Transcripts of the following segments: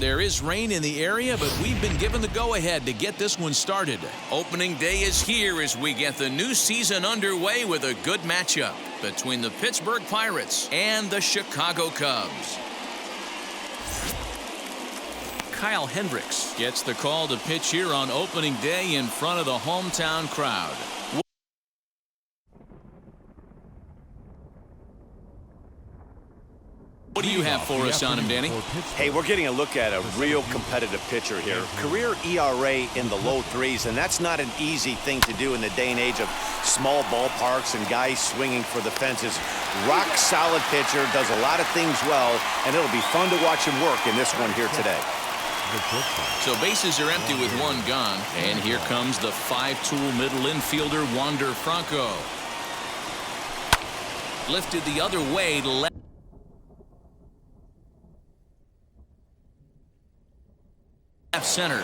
There is rain in the area, but we've been given the go-ahead to get this one started. Opening day is here as we get the new season underway with a good matchup between the Pittsburgh Pirates and the Chicago Cubs. Kyle Hendricks gets the call to pitch here on opening day in front of the hometown crowd. What do you have for us on him, Danny? Hey, we're getting a look at a real competitive pitcher here. Career ERA in the low threes, and that's not an easy thing to do in the day and age of small ballparks and guys swinging for the fences. Rock solid pitcher, does a lot of things well, and it'll be fun to watch him work in this one here today. So bases are empty with one gone, and here comes the 5-tool middle infielder Wander Franco. Lifted the other way to left center.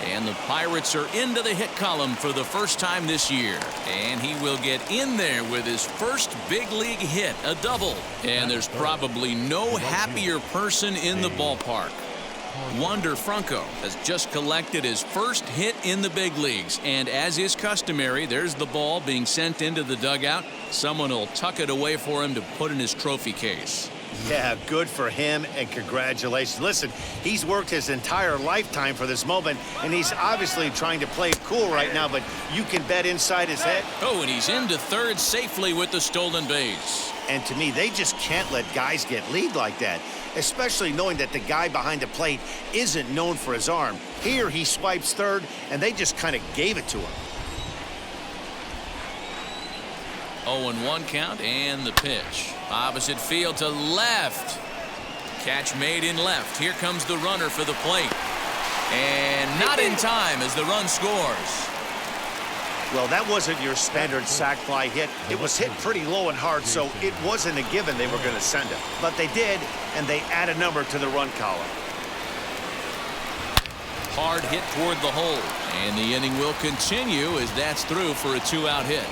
And the Pirates are into the hit column for the first time this year. And he will get in there with his first big league hit, a double. And there's probably no happier person in the ballpark. Wander Franco has just collected his first hit in the big leagues, and as is customary, there's the ball being sent into the dugout. Someone will tuck it away for him to put in his trophy case. Yeah, good for him, and congratulations. Listen, he's worked his entire lifetime for this moment, and he's obviously trying to play it cool right now, but you can bet inside his head. Oh, and he's into third safely with the stolen base. And to me, they just can't let guys get lead like that, especially knowing that the guy behind the plate isn't known for his arm. Here, he swipes third, and they just kind of gave it to him. 0-1 count, and the pitch. Opposite field to left. Catch made in left. Here comes the runner for the plate. And not in time as the run scores. Well, that wasn't your standard sac fly hit. It was hit pretty low and hard, so it wasn't a given they were going to send it. But they did, and they add a number to the run column. Hard hit toward the hole, and the inning will continue as that's through for a 2-out hit.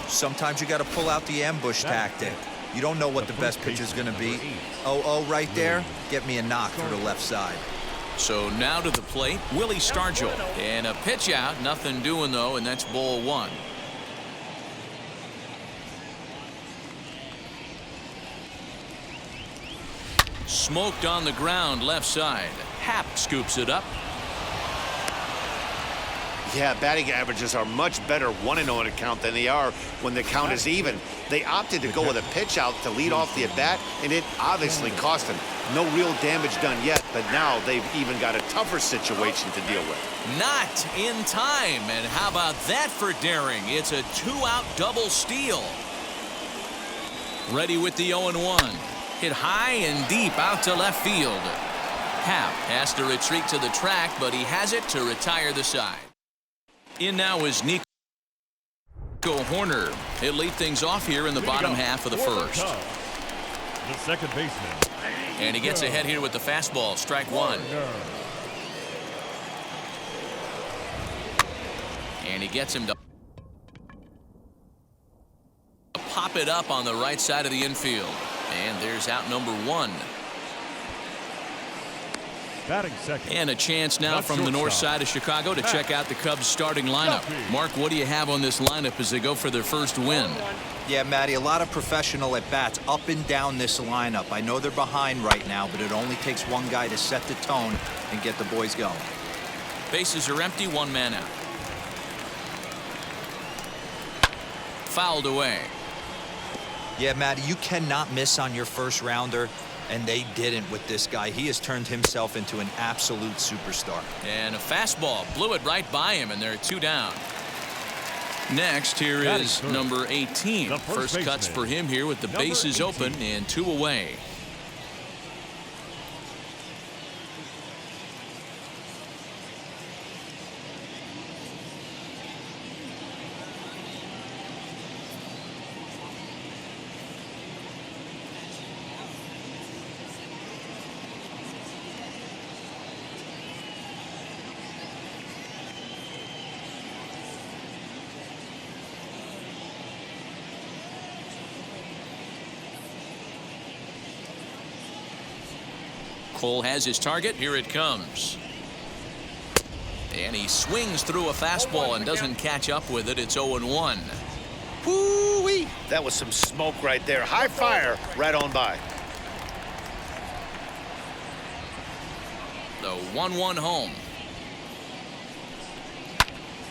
Sometimes you got to pull out the ambush tactic. You don't know what the best pitch is going to be. 0-0 right there. Get me a knock through the left side. So now to the plate, Willie Stargell. And a pitch out. Nothing doing, though, and that's ball one. Smoked on the ground left side. Happ scoops it up. Yeah, batting averages are much better 1-0 in a count than they are when the count is even. They opted to go with a pitch out to lead off the at-bat, and it obviously cost them. No real damage done yet, but now they've even got a tougher situation to deal with. Not in time, and how about that for daring? It's a 2-out double steal. Ready with the 0-1. Hit high and deep out to left field. Happ has to retreat to the track, but he has it to retire the side. In now is Nico Horner. He'll lead things off here in the bottom half of the first. The second baseman. And he gets ahead here with the fastball. Strike one. And he gets him to pop it up on the right side of the infield. And there's out number one. Batting second. And a chance now from the north side of Chicago to check out the Cubs starting lineup. Mark, what do you have on this lineup as they go for their first win? Yeah, Matty, a lot of professional at-bats up and down this lineup. I know they're behind right now, but it only takes one guy to set the tone and get the boys going. Bases are empty, one man out. Fouled away. Yeah, Matty, you cannot miss on your first rounder. And they didn't with this guy. He has turned himself into an absolute superstar. And a fastball blew it right by him, and they're two down. Next, here is number 18. First cuts for him here with the bases open and two away. Cole has his target. Here it comes. And he swings through a fastball and doesn't catch up with it. It's 0-1. Woo-wee. That was some smoke right there. High fire right on by. The 1-1 home.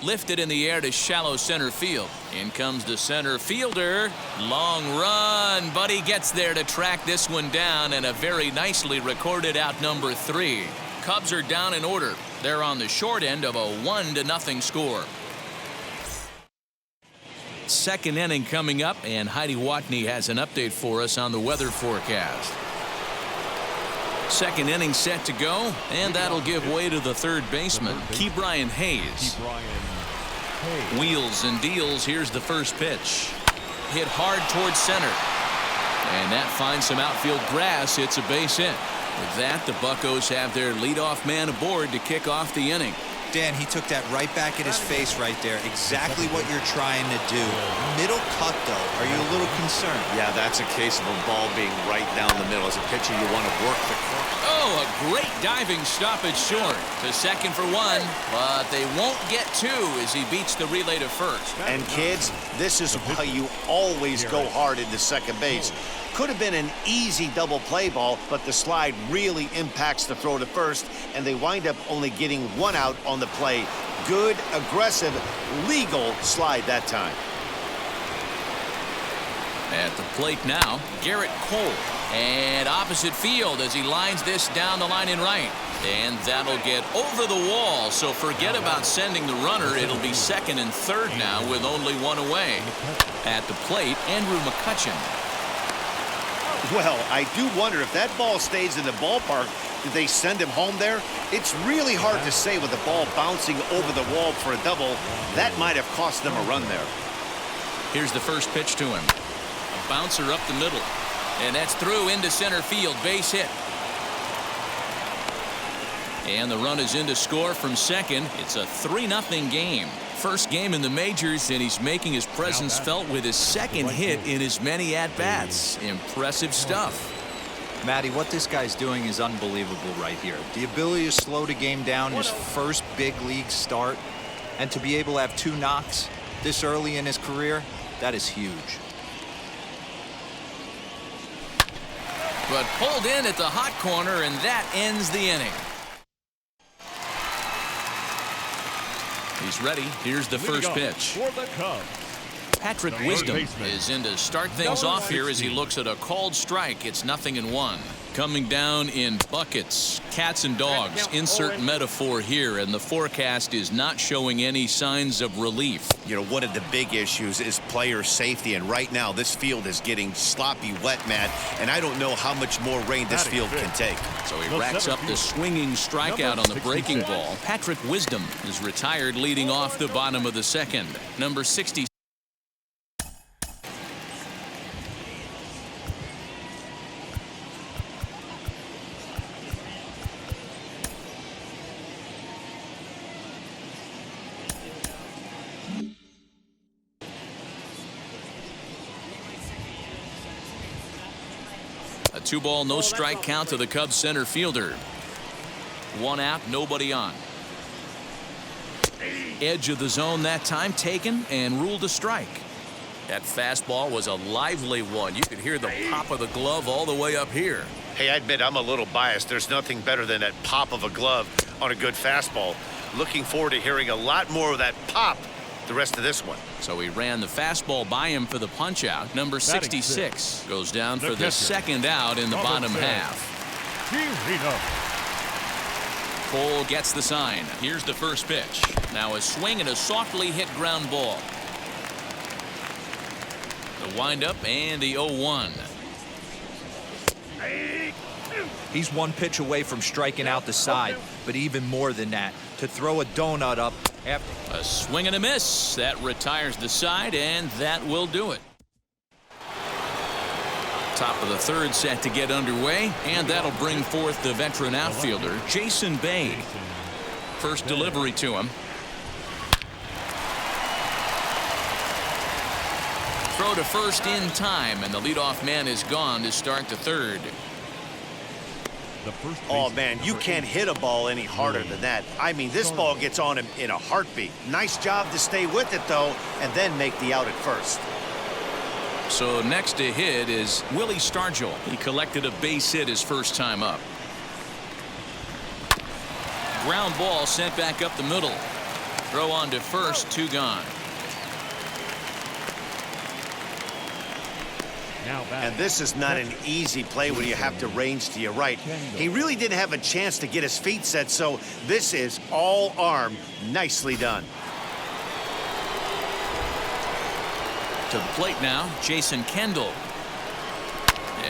Lifted in the air to shallow center field. In comes the center fielder. Long run, but he gets there to track this one down, and a very nicely recorded out number 3. Cubs are down in order. They're on the short end of a 1-0 score. Second inning coming up, and Heidi Watney has an update for us on the weather forecast. Second inning set to go, and that'll give way to the third baseman, Ke'Bryan Hayes. Wheels and deals. Here's the first pitch. Hit hard towards center. And that finds some outfield grass. It's a base hit. With that, the Buccos have their leadoff man aboard to kick off the inning. Dan, he took that right back at his face right there. Exactly what you're trying to do. Middle cut, though. Are you a little concerned? Yeah, that's a case of a ball being right down the middle. As a pitcher, you want to work the corner. Oh, a great diving stoppage short. To second for 1, but they won't get 2 as he beats the relay to first. And kids, this is why you always go hard into second base. Could have been an easy double play ball, but the slide really impacts the throw to first, and they wind up only getting 1 out on the play. Good, aggressive, legal slide that time. At the plate now, Gerrit Cole. And opposite field as he lines this down the line in right. And that'll get over the wall, so forget about sending the runner. It'll be second and third now with only 1 away. At the plate, Andrew McCutchen. Well, I do wonder if that ball stays in the ballpark, did they send him home there? It's really hard to say with the ball bouncing over the wall for a double. That might have cost them a run there. Here's the first pitch to him. A bouncer up the middle. And that's through into center field. Base hit. And the run is in to score from second. It's a 3-0 game. First game in the majors, and he's making his presence felt with his second hit in as many at-bats. Impressive stuff. Matty, what this guy's doing is unbelievable right here. The ability to slow the game down, his first big league start, and to be able to have 2 knocks this early in his career, that is huge. But pulled in at the hot corner, and that ends the inning. He's ready. Here's the first pitch. For the Cubs, Patrick Wisdom is in to start things off here as he looks at a called strike. It's 0-1. Coming down in buckets, cats and dogs. Insert metaphor here, and the forecast is not showing any signs of relief. You know, one of the big issues is player safety, and right now this field is getting sloppy wet, Matt, and I don't know how much more rain this field can take. So he racks up the swinging strikeout on the breaking ball. Patrick Wisdom is retired leading off the bottom of the second. Number 60. A 2-ball, no strike count to the Cubs center fielder. 1 out, nobody on. Edge of the zone that time taken and ruled a strike. That fastball was a lively one. You could hear the pop of the glove all the way up here. Hey, I admit I'm a little biased. There's nothing better than that pop of a glove on a good fastball. Looking forward to hearing a lot more of that pop the rest of this one. So he ran the fastball by him for the punch out. Number 66 goes down for the second out in the bottom half. Cole gets the sign. Here's the first pitch. Now a swing and a softly hit ground ball. The windup and the 0-1. He's 1 pitch away from striking out the side, but even more than that, to throw a donut up after a swing and a miss. That retires the side, and that will do it. Top of the third set to get underway, and that'll bring forth the veteran outfielder, Jason Bay. First delivery to him. Throw to first in time, and the leadoff man is gone to start the third. The first Oh, baseman, man, you number can't 8. hit a ball any harder than that. I mean, this ball gets on him in a heartbeat. Nice job to stay with it, though, and then make the out at first. So next to hit is Willie Stargell. He collected a base hit his first time up. Ground ball sent back up the middle. Throw on to first, 2 gone. Now back. And this is not an easy play when you have to range to your right. He really didn't have a chance to get his feet set, so this is all arm. Nicely done. To the plate now, Jason Kendall.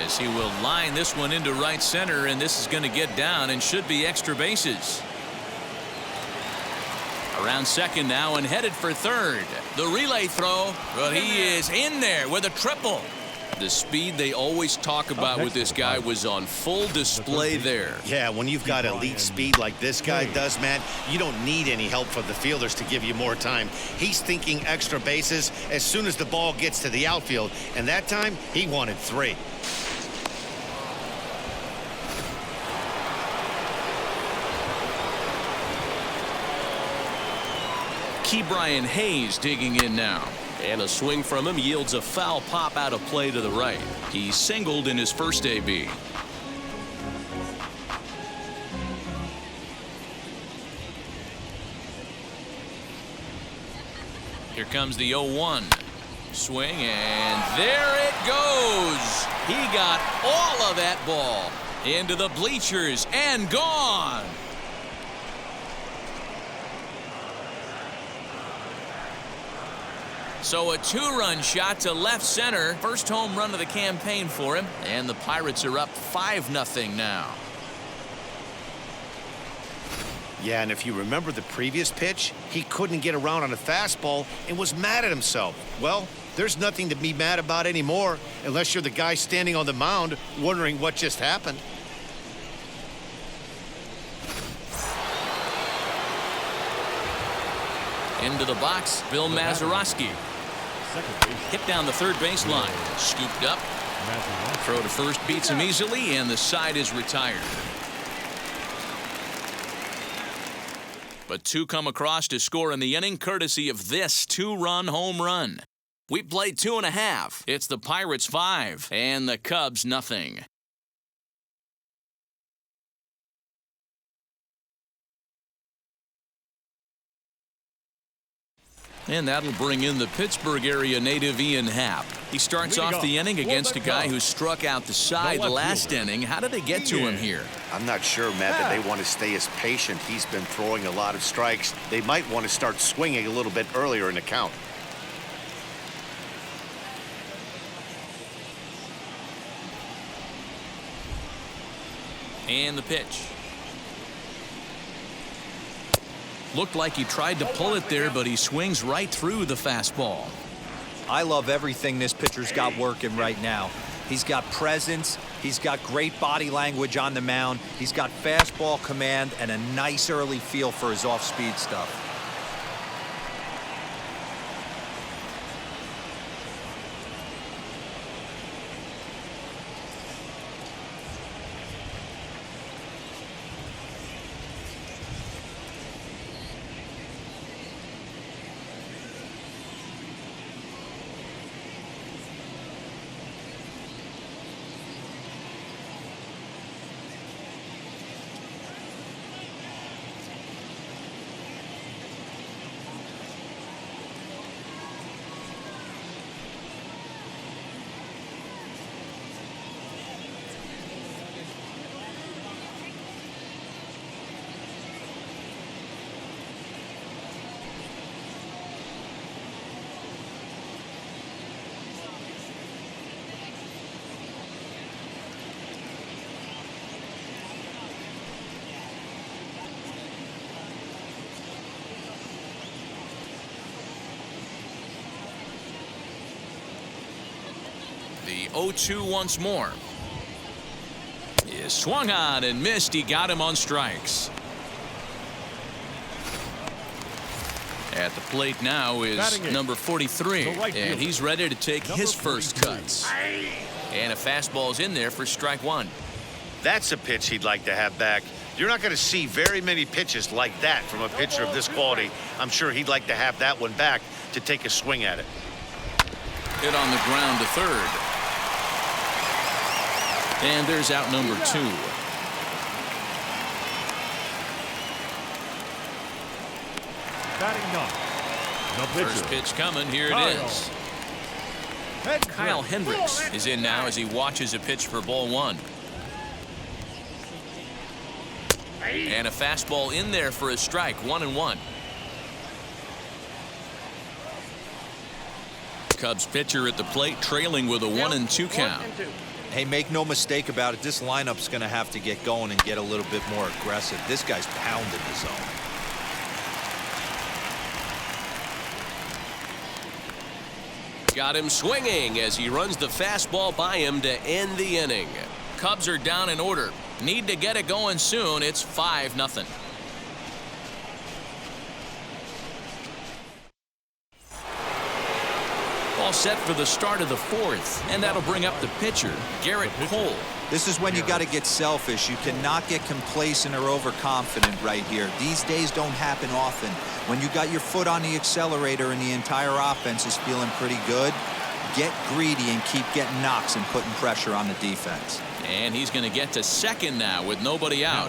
As he will line this one into right center, and this is going to get down and should be extra bases. Around second now and headed for third. The relay throw, but he is in there with a triple. The speed they always talk about with this guy was on full display there. Yeah, when you've got elite speed like this guy does, man, you don't need any help from the fielders to give you more time. He's thinking extra bases as soon as the ball gets to the outfield, and that time he wanted 3. Ke'Bryan Hayes digging in now. And a swing from him yields a foul pop out of play to the right. He singled in his first AB. Here comes the 0-1. Swing, and there it goes. He got all of that ball into the bleachers and gone. So a 2-run shot to left center. First home run of the campaign for him. And the Pirates are up 5-0 now. Yeah, and if you remember the previous pitch, he couldn't get around on a fastball and was mad at himself. Well, there's nothing to be mad about anymore unless you're the guy standing on the mound wondering what just happened. Into the box, Bill Mazeroski. Hit down the third baseline. Scooped up. Throw to first beats him easily, and the side is retired. But 2 come across to score in the inning, courtesy of this 2-run home run. We played 2.5. It's the Pirates 5 and the Cubs nothing. And that'll bring in the Pittsburgh area native Ian Happ. He starts off the inning against a guy who struck out the side last inning. How did they get to him here? I'm not sure, Matt, that they want to stay as patient. He's been throwing a lot of strikes. They might want to start swinging a little bit earlier in the count. And the pitch. Looked like he tried to pull it there, but he swings right through the fastball. I love everything this pitcher's got working right now. He's got presence. He's got great body language on the mound. He's got fastball command and a nice early feel for his off-speed stuff. The 0-2 once more. He swung on and missed. He got him on strikes. At the plate now is number 43, and he's ready to take his first cuts. And a fastball's in there for strike 1. That's a pitch he'd like to have back. You're not going to see very many pitches like that from a pitcher of this quality. I'm sure he'd like to have that one back to take a swing at it. Hit on the ground to third. And there's out number 2. Batting ninth, the pitcher. First pitch coming. Here it is. Kyle Hendricks is in now as he watches a pitch for ball 1. And a fastball in there for a strike. 1-1. Cubs pitcher at the plate, trailing with a 1-2 count. Hey, make no mistake about it. This lineup's going to have to get going and get a little bit more aggressive. This guy's pounding the zone. Got him swinging as he runs the fastball by him to end the inning. Cubs are down in order. Need to get it going soon. It's 5-0. All set for the start of the 4th, and that'll bring up the pitcher, Gerrit Cole. This is when you got to get selfish. You cannot get complacent or overconfident right here. These days don't happen often. When you got your foot on the accelerator and the entire offense is feeling pretty good, get greedy and keep getting knocks and putting pressure on the defense. And he's going to get to second now with nobody out.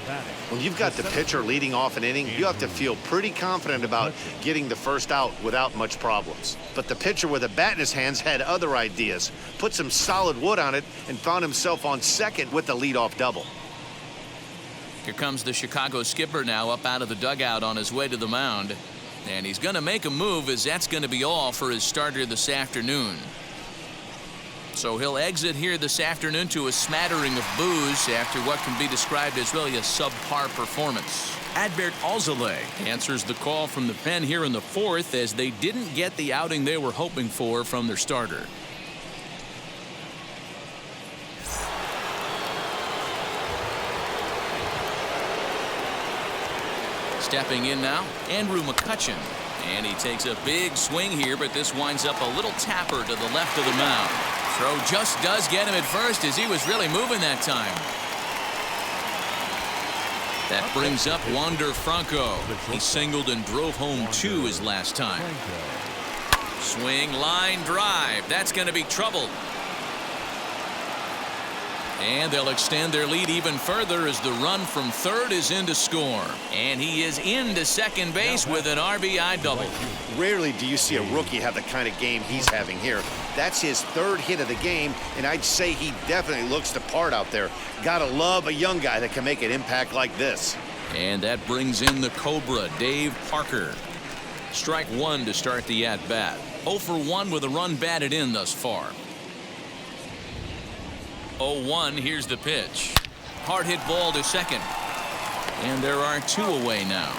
When you've got the pitcher leading off an inning, you have to feel pretty confident about getting the first out without much problems. But the pitcher with a bat in his hands had other ideas, put some solid wood on it, and found himself on second with the leadoff double. Here comes the Chicago skipper now up out of the dugout on his way to the mound. And he's going to make a move, as that's going to be all for his starter this afternoon. So he'll exit here this afternoon to a smattering of boos after what can be described as really a subpar performance. Adbert Alzolay answers the call from the pen here in the 4th, as they didn't get the outing they were hoping for from their starter. Stepping in now, Andrew McCutchen. And he takes a big swing here, but this winds up a little tapper to the left of the mound. Throw just does get him at first, as he was really moving that time. That brings up Wander Franco. He singled and drove home 2 his last time. Swing, line drive. That's going to be trouble. And they'll extend their lead even further as the run from third is in to score. And he is into second base with an RBI double. Rarely do you see a rookie have the kind of game he's having here. That's his 3rd hit of the game, and I'd say he definitely looks the part out there. Gotta love a young guy that can make an impact like this. And that brings in the Cobra, Dave Parker. Strike 1 to start the at-bat. 0 for 1 with a run batted in thus far. 0-1, here's the pitch. Hard hit ball to second. And there are 2 away now.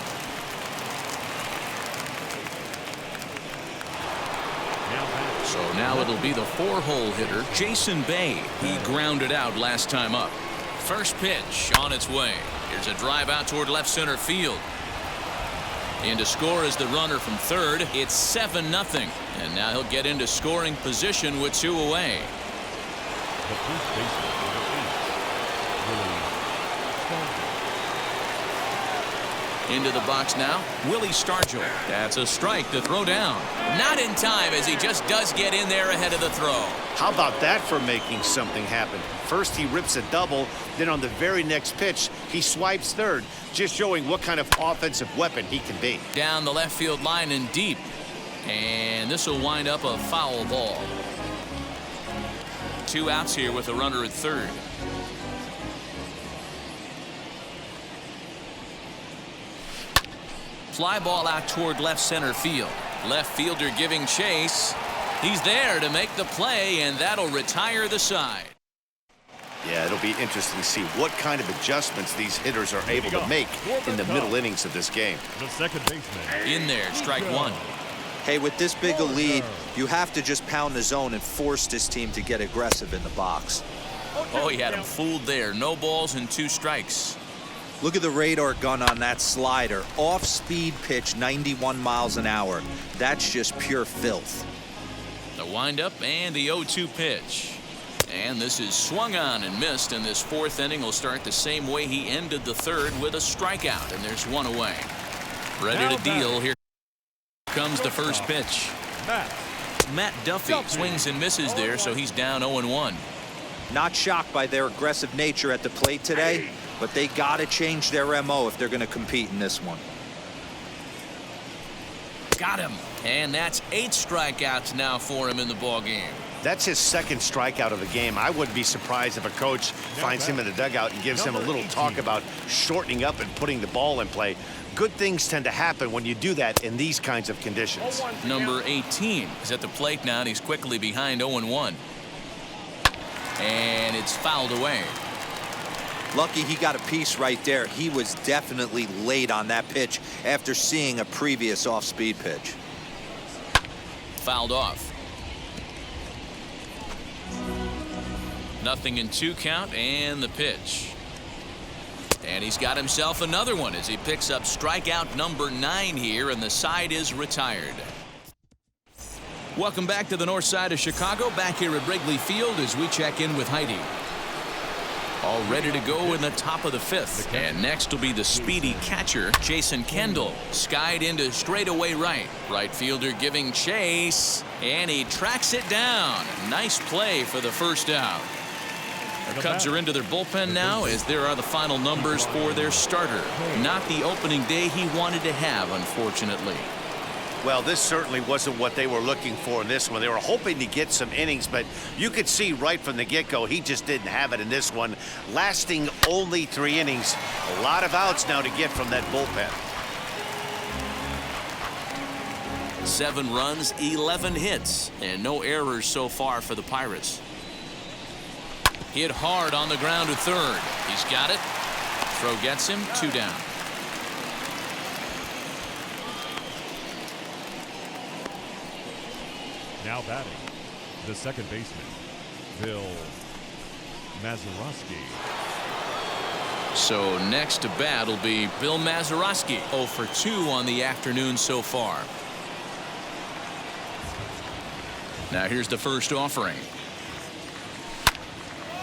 So now it'll be the 4-hole hitter, Jason Bay. He grounded out last time up. First pitch on its way. Here's a drive out toward left center field. In to score is the runner from third. It's 7-0. And now he'll get into scoring position with 2 away. The first baseman for the Into the box now, Willie Stargell. That's a strike to throw down. Not in time, as he just does get in there ahead of the throw. How about that for making something happen? First he rips a double, then on the very next pitch he swipes third, just showing what kind of offensive weapon he can be. Down the left field line and deep. And this will wind up a foul ball. 2 outs here with a runner at third. Fly ball out toward left center field. Left fielder giving chase. He's there to make the play, and that'll retire the side. Yeah, it'll be interesting to see what kind of adjustments these hitters are able to make in the middle innings of this game. The second baseman. In there, strike 1. Hey, with this big a lead, you have to just pound the zone and force this team to get aggressive in the box. Oh, he had him fooled there. No balls and 2 strikes. Look at the radar gun on that slider. Off-speed pitch, 91 miles an hour. That's just pure filth. The windup and the 0-2 pitch. And this is swung on and missed, and this fourth inning will start the same way he ended the third, with a strikeout, and there's one away. Ready to deal. Here comes the first pitch. Matt Duffy swings and misses there, so he's down 0-1. Not shocked by their aggressive nature at the plate today, but they got to change their MO if they're going to compete in this one. Got him. And that's 8 strikeouts now for him in the ballgame. That's his second strikeout of the game. I wouldn't be surprised if a coach finds him in the dugout and gives him a little talk about shortening up and putting the ball in play. Good things tend to happen when you do that in these kinds of conditions. Number 18 is at the plate now, and he's quickly behind 0-1. And it's fouled away. Lucky he got a piece right there. He was definitely late on that pitch after seeing a previous off-speed pitch. Fouled off. 0-2 count, and the pitch. And he's got himself another one as he picks up strikeout number 9 here, and the side is retired. Welcome back to the north side of Chicago, back here at Wrigley Field as we check in with Heidi. All ready to go in the top of the 5th. And next will be the speedy catcher, Jason Kendall. Skied into straightaway right. Right fielder giving chase, and he tracks it down. Nice play for the first out. The Cubs are into their bullpen now, as there are the final numbers for their starter. Not the opening day he wanted to have, unfortunately. Well, this certainly wasn't what they were looking for in this one. They were hoping to get some innings, but you could see right from the get-go he just didn't have it in this one. Lasting only 3 innings. A lot of outs now to get from that bullpen. 7 runs, 11 hits, and no errors so far for the Pirates. Hit hard on the ground to third. He's got it. Throw gets him. 2 down. Now batting, the second baseman, Bill Mazeroski. So next to bat will be Bill Mazeroski. 0 for 2 on the afternoon so far. Now here's the first offering.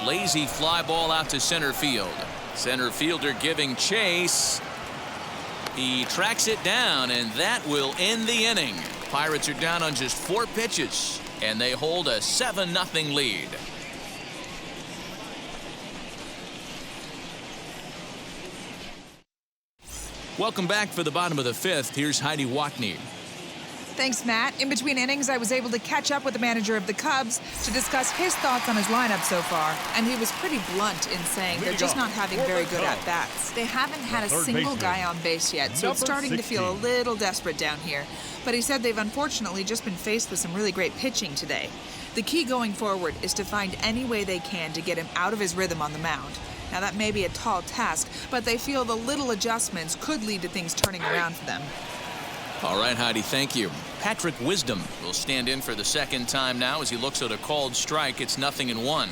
Lazy fly ball out to center field. Center fielder giving chase. He tracks it down, and that will end the inning. Pirates are down on just 4 pitches, and they hold a 7-0 lead. Welcome back for the bottom of the 5th. Here's Heidi Watney. Thanks, Matt. In between innings, I was able to catch up with the manager of the Cubs to discuss his thoughts on his lineup so far. And he was pretty blunt in saying they're just not having very good at-bats. They haven't had a single guy on base yet, so it's starting to feel a little desperate down here. But he said they've unfortunately just been faced with some really great pitching today. The key going forward is to find any way they can to get him out of his rhythm on the mound. Now, that may be a tall task, but they feel the little adjustments could lead to things turning around for them. All right, Heidi, thank you. Patrick Wisdom will stand in for the second time now as he looks at a called strike. It's 0-1.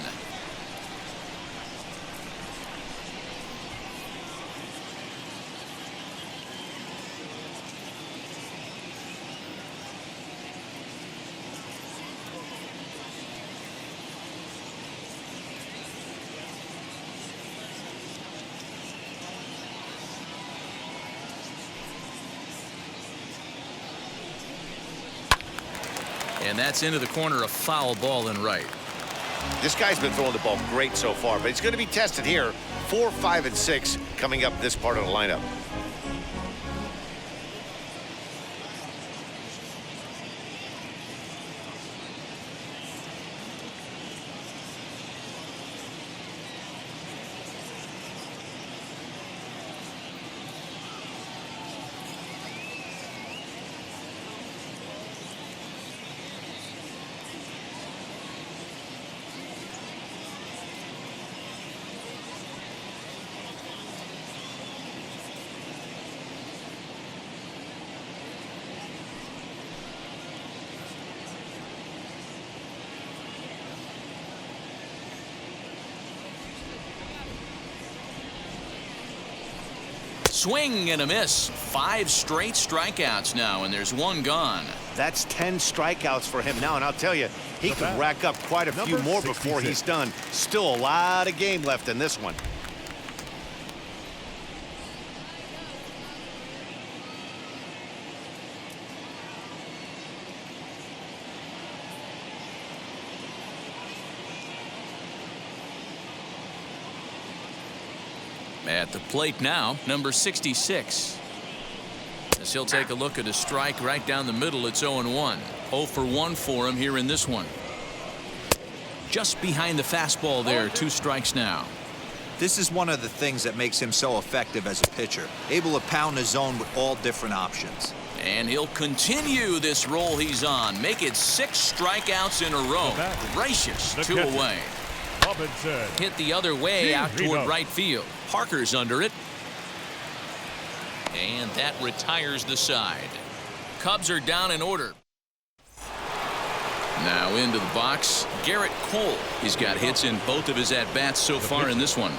And that's into the corner, a foul ball in right. This guy's been throwing the ball great so far, but he's going to be tested here. 4, 5, and 6 coming up this part of the lineup. Swing and a miss. 5 straight strikeouts now, and there's 1 gone. That's 10 strikeouts for him now, and I'll tell you, he could rack up quite a few more before he's done. Still a lot of game left in this one. At the plate now, number 66. As he'll take a look at a strike right down the middle, it's 0-1. 0 for 1 for him here in this one. Just behind the fastball there, 2 strikes now. This is one of the things that makes him so effective as a pitcher, able to pound the zone with all different options. And he'll continue this roll he's on. Make it 6 strikeouts in a row. Gracious, 2 away. Hit the other way out toward right field. Parker's under it. And that retires the side. Cubs are down in order. Now into the box, Gerrit Cole. He's got hits in both of his at-bats so far in this one.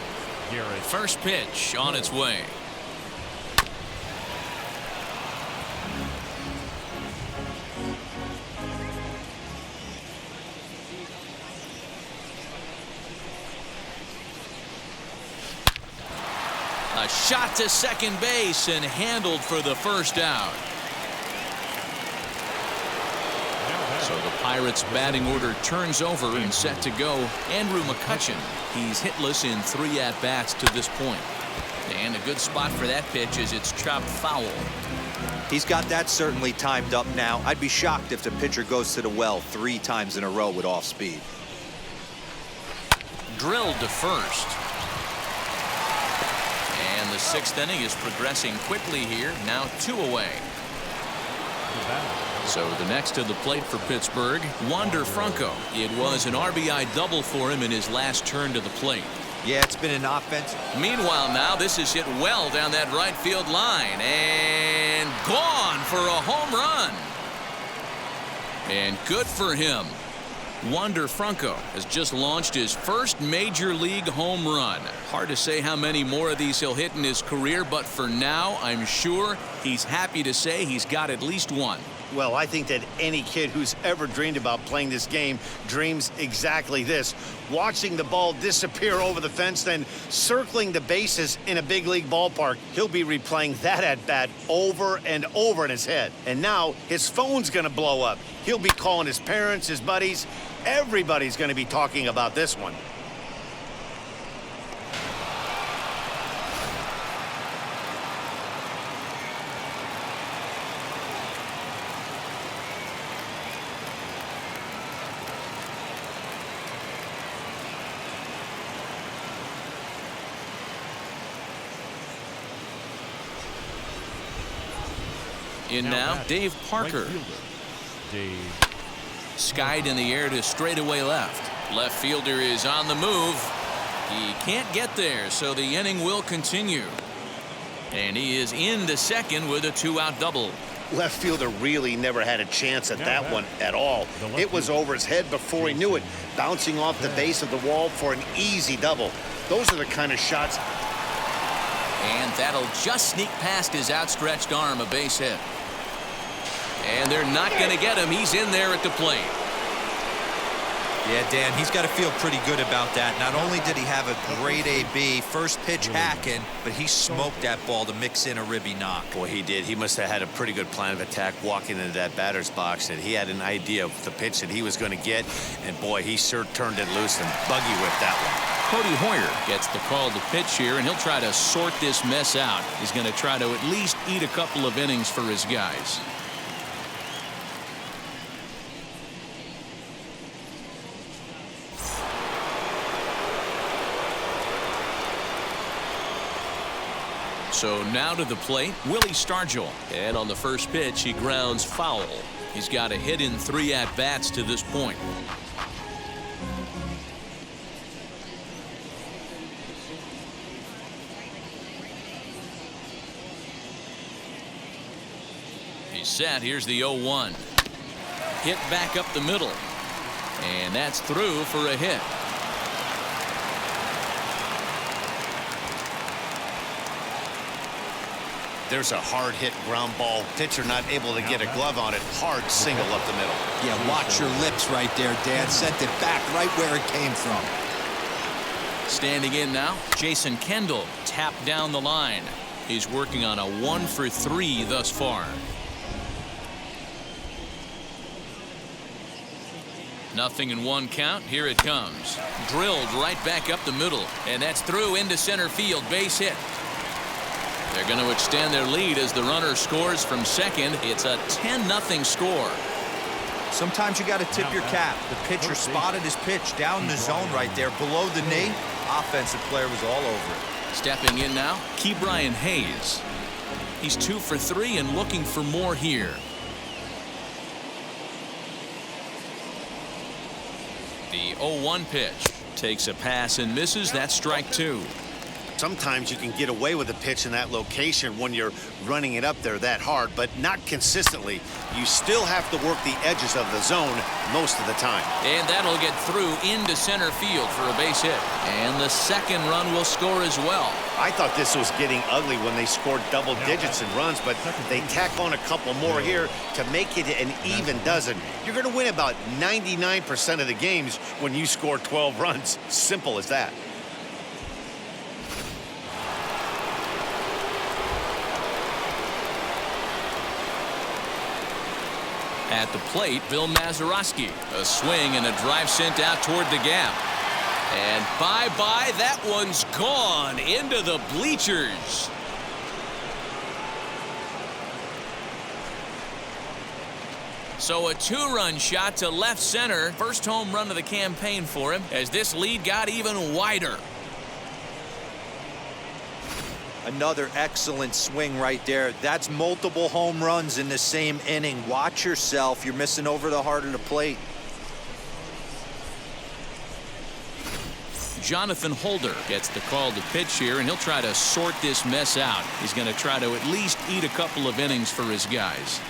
First pitch on its way. A shot to second base and handled for the first out. So the Pirates' batting order turns over and set to go. Andrew McCutchen. He's hitless in 3 at-bats to this point. And a good spot for that pitch is it's chopped foul. He's got that certainly timed up now. I'd be shocked if the pitcher goes to the well 3 times in a row with off speed. Drilled to first. And the 6th inning is progressing quickly here. Now 2 away. So the next to the plate for Pittsburgh, Wander Franco. It was an RBI double for him in his last turn to the plate. Yeah, it's been an offense. Meanwhile now, this is hit well down that right field line. And gone for a home run. And good for him. Wander Franco has just launched his first major league home run. Hard to say how many more of these he'll hit in his career, but for now, I'm sure he's happy to say he's got at least one. Well, I think that any kid who's ever dreamed about playing this game dreams exactly this. Watching the ball disappear over the fence, then circling the bases in a big league ballpark. He'll be replaying that at-bat over and over in his head. And now his phone's going to blow up. He'll be calling his parents, his buddies. Everybody's going to be talking about this one. In now, Dave Parker. Skied in the air to straightaway left. Left fielder is on the move. He can't get there, so the inning will continue. And he is into second with a 2-out double. Left fielder really never had a chance at that one at all. It was over his head before he knew it, bouncing off the base of the wall for an easy double. Those are the kind of shots. And that'll just sneak past his outstretched arm, a base hit. And they're not going to get him. He's in there at the plate. Yeah, Dan, he's got to feel pretty good about that. Not only did he have a great AB, first pitch hacking, but he smoked that ball to mix in a ribby knock. Boy, he did. He must have had a pretty good plan of attack walking into that batter's box, and he had an idea of the pitch that he was going to get, and boy, he sure turned it loose and buggy whipped that one. Cody Hoyer gets the call to pitch here, and he'll try to sort this mess out. He's going to try to at least eat a couple of innings for his guys. So now to the plate, Willie Stargell. And on the first pitch, he grounds foul. He's got a hit in 3 at-bats to this point. He's set. Here's the 0-1. Hit back up the middle. And that's through for a hit. There's a hard hit ground ball. Pitcher not able to get a glove on it. Hard single up the middle. Yeah, watch your lips right there, Dad. Sent it back right where it came from. Standing in now, Jason Kendall tapped down the line. He's working on a 1-for-3 thus far. Nothing in one count. Here it comes. Drilled right back up the middle, and that's through into center field. Base hit. They're going to extend their lead as the runner scores from second. It's a 10-0 score. Sometimes you got to tip your cap. The pitcher spotted his pitch down the zone right there below the knee. Offensive player was all over it. Stepping in now, Ke'Bryan Hayes. He's 2 for 3 and looking for more here. The 0-1 pitch takes a pass and misses. That's strike 2. Sometimes you can get away with a pitch in that location when you're running it up there that hard, but not consistently. You still have to work the edges of the zone most of the time. And that'll get through into center field for a base hit. And the second run will score as well. I thought this was getting ugly when they scored double digits in runs, but they tack on a couple more here to make it an even dozen. You're going to win about 99% of the games when you score 12 runs. Simple as that. At the plate, Bill Mazeroski. A swing and a drive sent out toward the gap. And bye-bye, that one's gone into the bleachers. So a 2-run shot to left center. First home run of the campaign for him as this lead got even wider. Another excellent swing right there. That's multiple home runs in the same inning. Watch yourself. You're missing over the heart of the plate. Jonathan Holder gets the call to pitch here, and he'll try to sort this mess out. He's going to try to at least eat a couple of innings for his guys.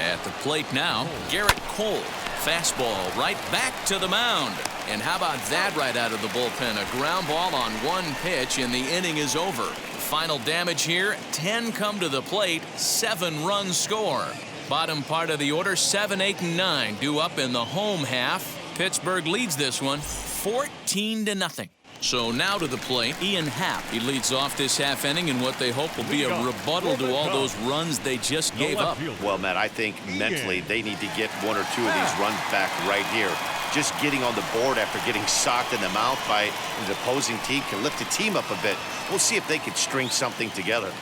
At the plate now, Gerrit Cole. Fastball right back to the mound. And how about that right out of the bullpen? A ground ball on one pitch, and the inning is over. Final damage here, 10 come to the plate, 7 runs score. Bottom part of the order, 7, 8, and 9 due up in the home half. Pittsburgh leads this one 14-0. So now to the plate, Ian Happ. He leads off this half inning in what they hope will be a rebuttal to all those runs they just gave up. Well, Matt, I think mentally they need to get 1 or 2 of these runs back right here. Just getting on the board after getting socked in the mouth by the opposing team can lift the team up a bit. We'll see if they can string something together.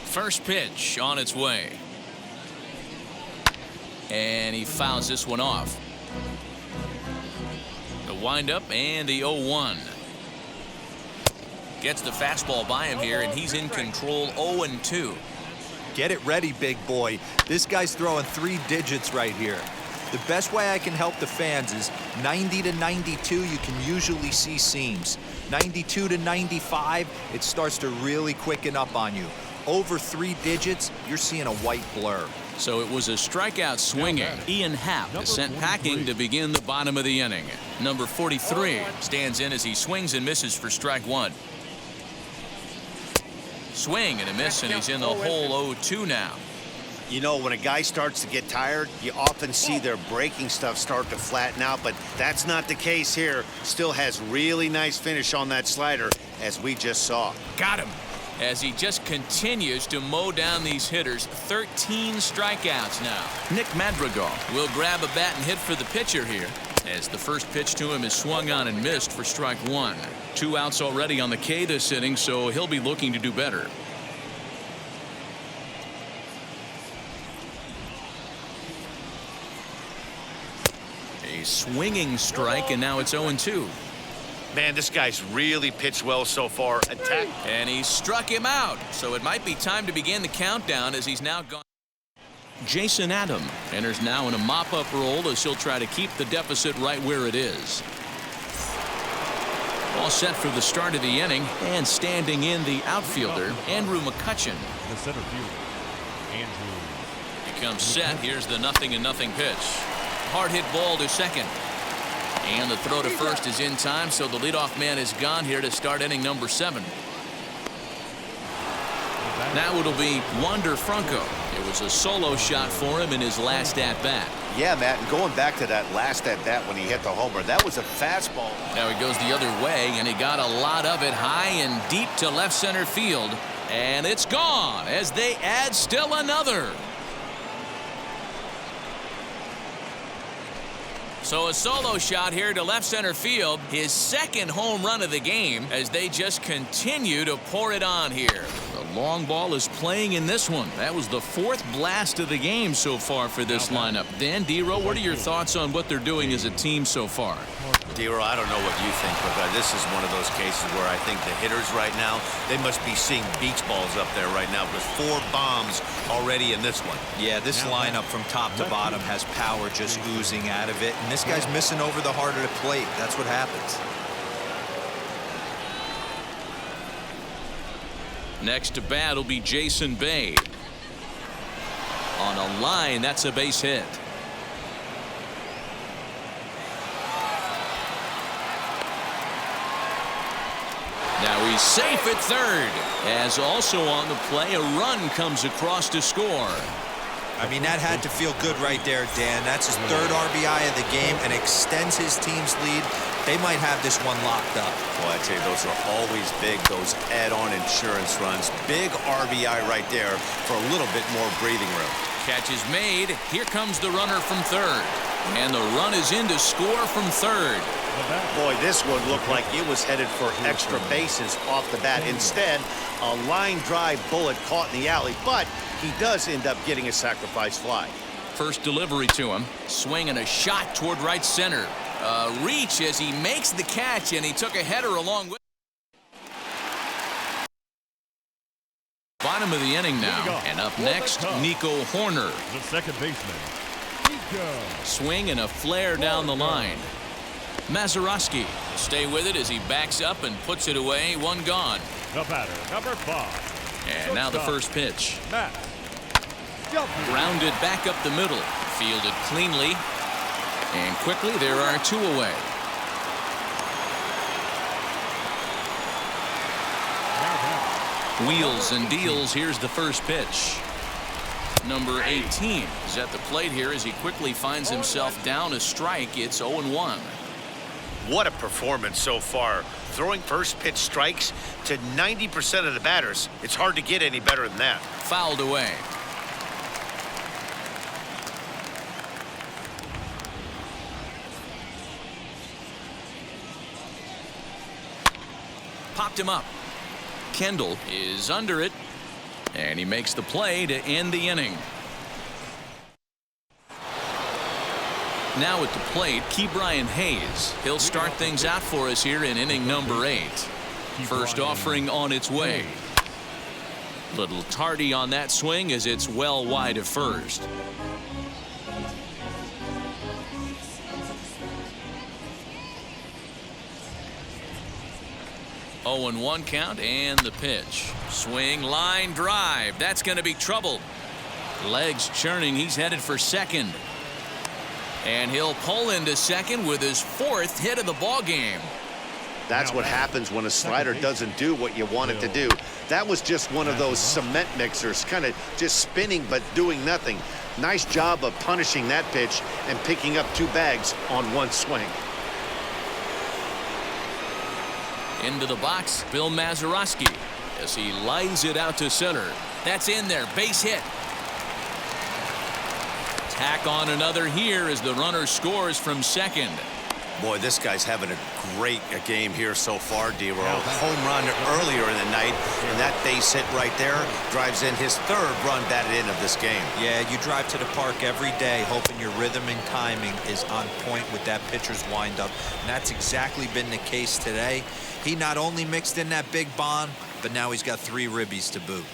First pitch on its way. And he fouls this one off. The windup and the 0-1. Gets the fastball by him here, and he's in control 0-2. Get it ready, big boy. This guy's throwing 3 digits right here. The best way I can help the fans is 90 to 92, you can usually see seams. 92 to 95, it starts to really quicken up on you. Over 3 digits, you're seeing a white blur. So it was a strikeout swinging. Ian Happ is sent packing to begin the bottom of the inning. Number 43 stands in as he swings and misses for strike 1. Swing and a miss, and he's in the hole 0-2 now. You know, when a guy starts to get tired, you often see their breaking stuff start to flatten out, but that's not the case here. Still has really nice finish on that slider, as we just saw. Got him. As he just continues to mow down these hitters. 13 strikeouts now. Nick Madrigal will grab a bat and hit for the pitcher here, as the first pitch to him is swung on and missed for strike 1. 2 outs already on the K this inning, so he'll be looking to do better. A swinging strike, and now it's 0-2. Man, this guy's really pitched well so far. Attack. And he struck him out. So it might be time to begin the countdown as he's now gone. Jason Adam enters now in a mop-up role as he'll try to keep the deficit right where it is. All set for the start of the inning, and standing in the outfielder, Andrew McCutcheon. The center fielder, Andrew. He comes set. Here's the 0-0 pitch. Hard hit ball to second. And the throw to first is in time, so the leadoff man is gone here to start inning number 7. Now it'll be Wander Franco. It was a solo shot for him in his last at-bat. Yeah, Matt, and going back to that last at-bat when he hit the homer, that was a fastball. Now he goes the other way, and he got a lot of it high and deep to left center field. And it's gone as they add still another. So a solo shot here to left center field, his second home run of the game, as they just continue to pour it on here. The long ball is playing in this one. That was the 4th blast of the game so far for this lineup. Dan, D-Row, what are your thoughts on what they're doing as a team so far? D-Row, I don't know what you think, but this is one of those cases where I think the hitters right now, they must be seeing beach balls up there right now, with 4 bombs already in this one. Yeah, this lineup from top to bottom has power just oozing out of it, and this guy's missing over the heart of the plate. That's what happens. Next to bat will be Jason Bay. On a line, that's a base hit. Now he's safe at third, as also on the play, a run comes across to score. I mean, that had to feel good right there, Dan. That's his 3rd RBI of the game and extends his team's lead. They might have this one locked up. Well, I'd say those are always big, those add-on insurance runs. Big RBI right there for a little bit more breathing room. Catch is made. Here comes the runner from third. And the run is in to score from third. Boy, this one looked like it was headed for extra bases off the bat. Instead, a line drive bullet caught in the alley, but he does end up getting a sacrifice fly. First delivery to him. Swing and a shot toward right center. Reach as he makes the catch, and he took a header along with it. Bottom of the inning now, and up next, Nico Horner. The second baseman, Nico. Swing and a flare down the line. Mazeroski will stay with it as he backs up and puts it away. One gone. The batter, number 5. And now the first pitch. Matt. Grounded back up the middle. Fielded cleanly. And quickly, there are 2 away. Wheels and deals. Here's the first pitch. Number 18 is at the plate here as he quickly finds himself down a strike. It's 0-1. What a performance so far. Throwing first pitch strikes to 90% of the batters. It's hard to get any better than that. Fouled away. Popped him up. Kendall is under it, and he makes the play to end the inning. Now at the plate, Ke'Bryan Hayes. He'll start things out for us here in inning number 8. First offering on its way. Little tardy on that swing as it's well wide of first. Oh, and 1 count, and the pitch. Swing, line drive. That's going to be trouble. Legs churning. He's headed for second. And he'll pull into second with his 4th hit of the ball game. That's what happens when a slider doesn't do what you want it to do. That was just one of those cement mixers, kind of just spinning but doing nothing. Nice job of punishing that pitch and picking up 2 bags on 1 swing. Into the box, Bill Mazeroski as he lines it out to center. That's in there, base hit. Tack on another here as the runner scores from second. Boy, this guy's having a great game here so far, D-Row. Home run earlier in the night, and that base hit right there drives in his 3rd run batted in of this game. Yeah, you drive to the park every day hoping your rhythm and timing is on point with that pitcher's windup, and that's exactly been the case today. He not only mixed in that big bomb, but now he's got 3 ribbies to boot.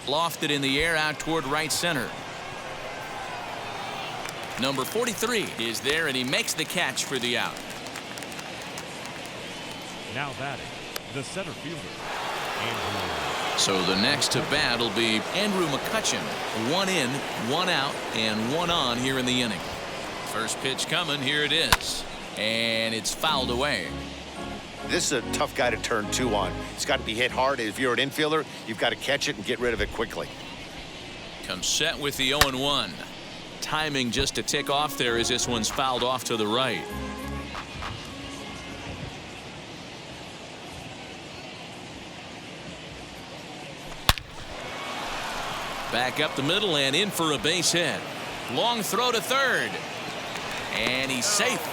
Lofted in the air out toward right center. Number 43 is there, and he makes the catch for the out. Now batting, the center fielder, Andrew. So the next to bat will be Andrew McCutcheon. 1 in, 1 out, and 1 on here in the inning. First pitch coming. Here it is. And it's fouled away. This is a tough guy to turn 2 on. It's got to be hit hard. If you're an infielder, you've got to catch it and get rid of it quickly. Comes set with the 0-1. Timing just to tick off there as this one's fouled off to the right. Back up the middle and in for a base hit. Long throw to third. And he's safe.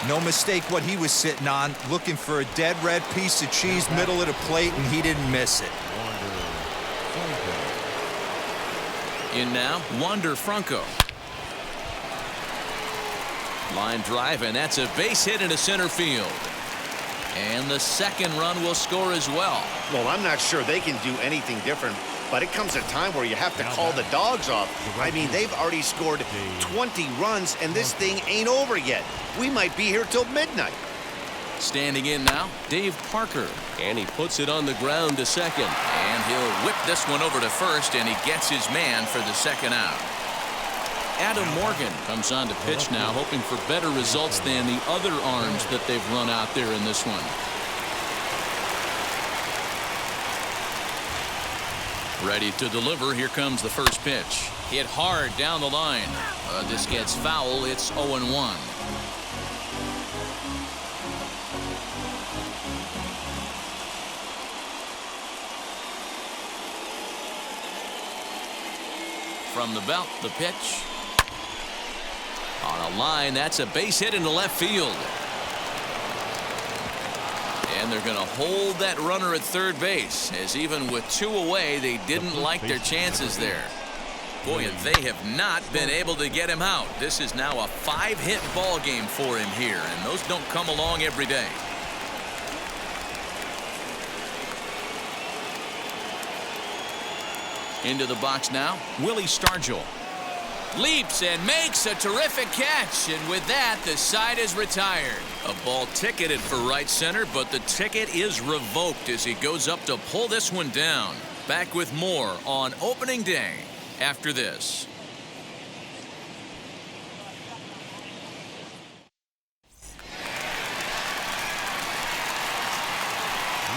No mistake what he was sitting on, looking for a dead red piece of cheese middle of the plate, and he didn't miss it. In now, Wander Franco. Line drive, and that's a base hit into center field. And the second run will score as well. Well, I'm not sure they can do anything different, but it comes a time where you have to call the dogs off. I mean, they've already scored 20 runs, and this thing ain't over yet. We might be here till midnight. Standing in now, Dave Parker. And he puts it on the ground to second. And he'll whip this one over to first, and he gets his man for the second out. Adam Morgan comes on to pitch now, hoping for better results than the other arms that they've run out there in this one. Ready to deliver. Here comes the first pitch. Hit hard down the line. This gets foul. It's 0-1. From the belt, the pitch. On a line, that's a base hit into left field. And they're going to hold that runner at third base, as even with 2 away, they didn't like their chances there. Boy, and they have not been able to get him out. This is now a 5-hit ball game for him here, and those don't come along every day. Into the box now, Willie Stargell. Leaps and makes a terrific catch, and with that, the side is retired. A ball ticketed for right center, but the ticket is revoked as he goes up to pull this one down. Back with more on opening day after this.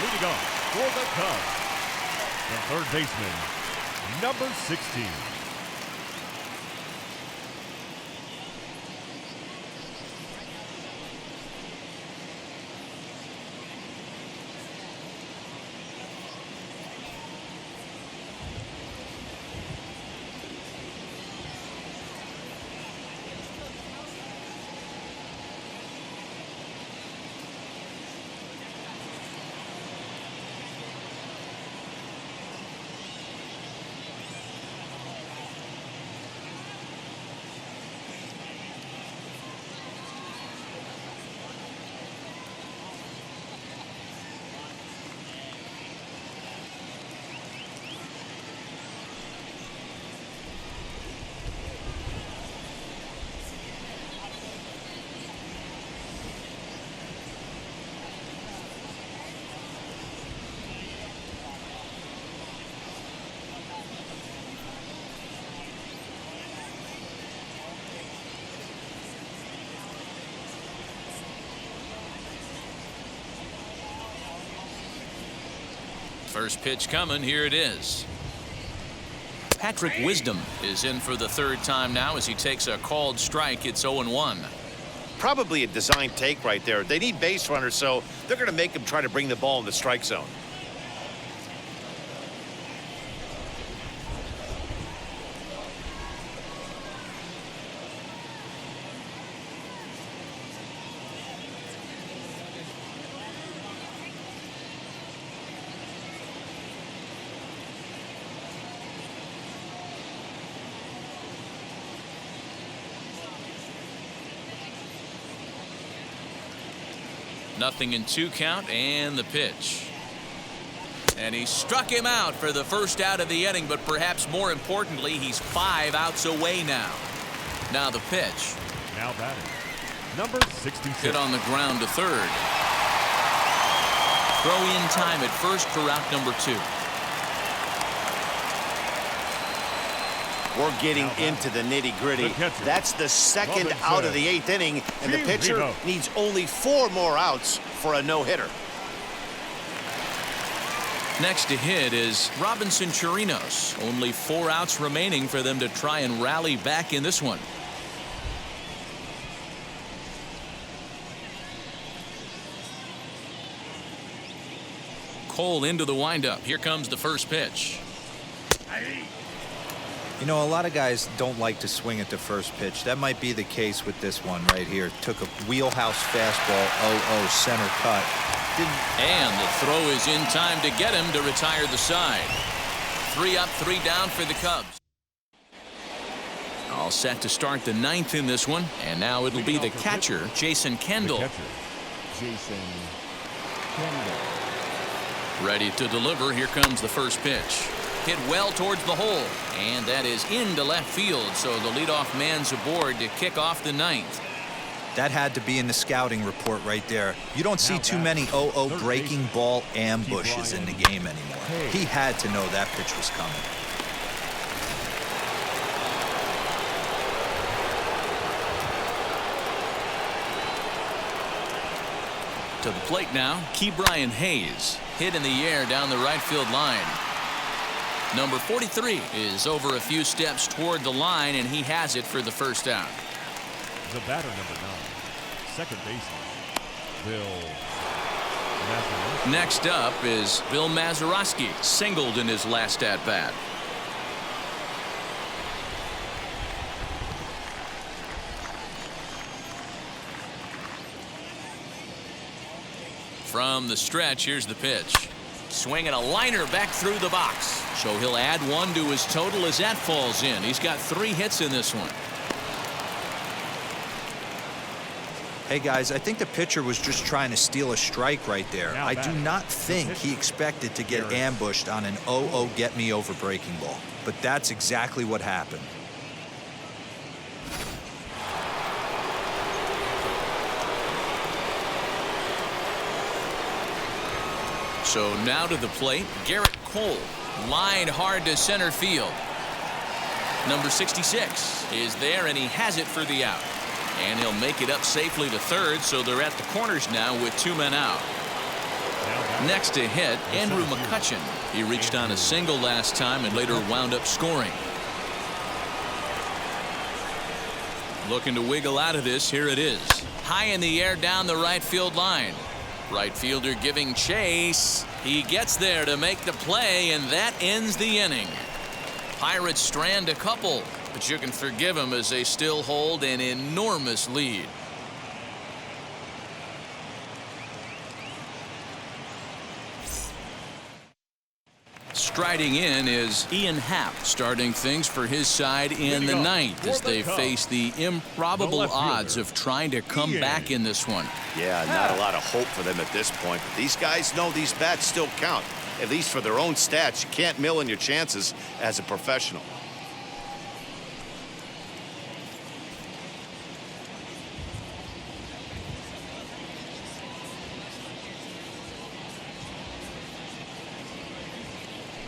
Leading off for the Cubs, the third baseman, number 16. First pitch coming. Here it is. Patrick Wisdom is in for the third time now as he takes a called strike. It's 0-1. Probably a design take right there. They need base runners, so they're going to make them try to bring the ball in the strike zone. Nothing in 2 count, and the pitch. And he struck him out for the first out of the inning, but perhaps more importantly, he's 5 outs away now. Now the pitch. Now batting, number 66. Hit on the ground to third. Throw in time at first for out number 2. We're getting into the nitty-gritty. That's the second out of the 8th inning, and the pitcher needs only 4 more outs for a no-hitter. Next to hit is Robinson Chirinos. Only 4 outs remaining for them to try and rally back in this one. Cole into the windup. Here comes the first pitch. You know, a lot of guys don't like to swing at the first pitch. That might be the case with this one right here. Took a wheelhouse fastball, 0-0 center cut. And the throw is in time to get him to retire the side. 3 up, 3 down for the Cubs. All set to start the 9th in this one. And now it'll be the catcher, Jason Kendall. Ready to deliver. Here comes the first pitch. Hit well towards the hole, and that is into left field, so the leadoff man's aboard to kick off the 9th. That had to be in the scouting report right there. You don't see too many 0-0 breaking ball ambushes in the game anymore. He had to know that pitch was coming. To the plate now, Ke'Bryan Hayes. Hit in the air down the right field line. Number 43 is over a few steps toward the line, and he has it for the first out. The batter, number 9, second baseman, Bill Mazeroski. Next up is Bill Mazeroski, singled in his last at-bat. From the stretch, here's the pitch. Swinging a liner back through the box. So he'll add 1 to his total as that falls in. He's got 3 hits in this one. Hey guys, I think the pitcher was just trying to steal a strike right there. I do not think he expected to get ambushed on an 0-0 get me over breaking ball. But that's exactly what happened. So now to the plate, Gerrit Cole. Lined hard to center field. Number 66 is there, and he has it for the out. And he'll make it up safely to third, so they're at the corners now with 2 men out. Next to hit, Andrew McCutchen. He reached on a single last time and later wound up scoring. Looking to wiggle out of this, here it is. High in the air down the right field line. Right fielder giving chase. He gets there to make the play, and that ends the inning. Pirates strand a couple, but you can forgive them as they still hold an enormous lead. Striding in is Ian Happ, starting things for his side in the 9th as they face the improbable odds of trying to come back in this one. Yeah, not a lot of hope for them at this point, but these guys know these bats still count, at least for their own stats. You can't mill in your chances as a professional.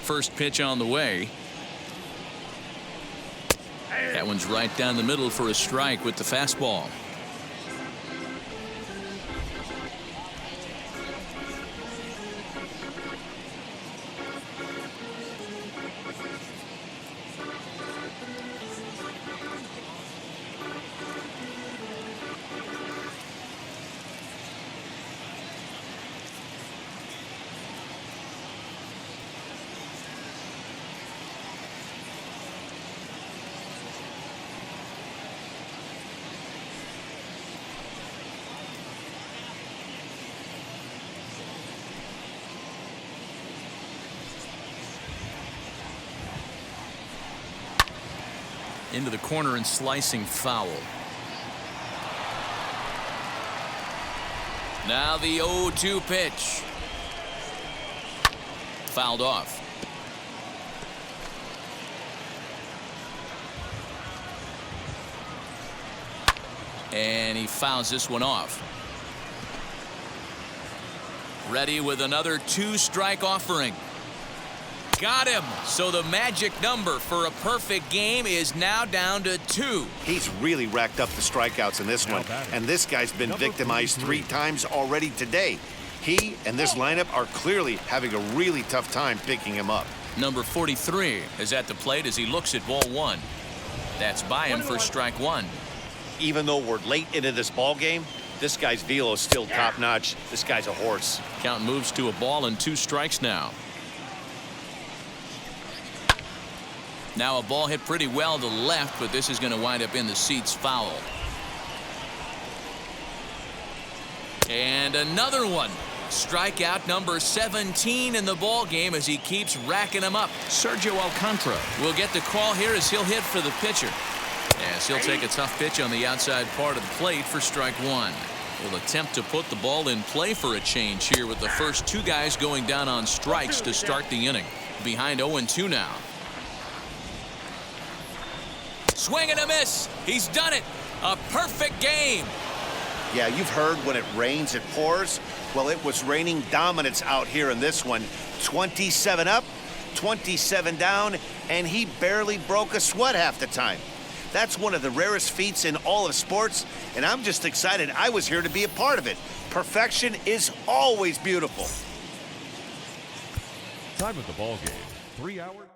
First pitch on the way. That one's right down the middle for a strike with the fastball. Into the corner and slicing foul. Now the 0-2 pitch. Fouled off. And he fouls this one off. Ready with another 2-strike offering. Got him. So the magic number for a perfect game is now down to 2. He's really racked up the strikeouts in this one, and this guy's been victimized 3 times already today. He and this lineup are clearly having a really tough time picking him up. Number 43 is at the plate as he looks at ball 1. That's by him for strike 1. Even though we're late into this ball game, this guy's velo is still top-notch. This guy's a horse. Count moves to a ball and 2 strikes now. Now a ball hit pretty well to left, but this is going to wind up in the seats foul. And another one. Strikeout number 17 in the ball game as he keeps racking them up. Sergio Alcantara We'll get the call here as he'll hit for the pitcher. As he'll take a tough pitch on the outside part of the plate for strike 1. Will attempt to put the ball in play for a change here with the first 2 guys going down on strikes to start the inning. Behind 0-2 now. Swing and a miss. He's done it. A perfect game. Yeah, you've heard when it rains, it pours. Well, it was raining dominance out here in this one. 27 up, 27 down, and he barely broke a sweat half the time. That's one of the rarest feats in all of sports, and I'm just excited I was here to be a part of it. Perfection is always beautiful. time of the ball game, 3 hours.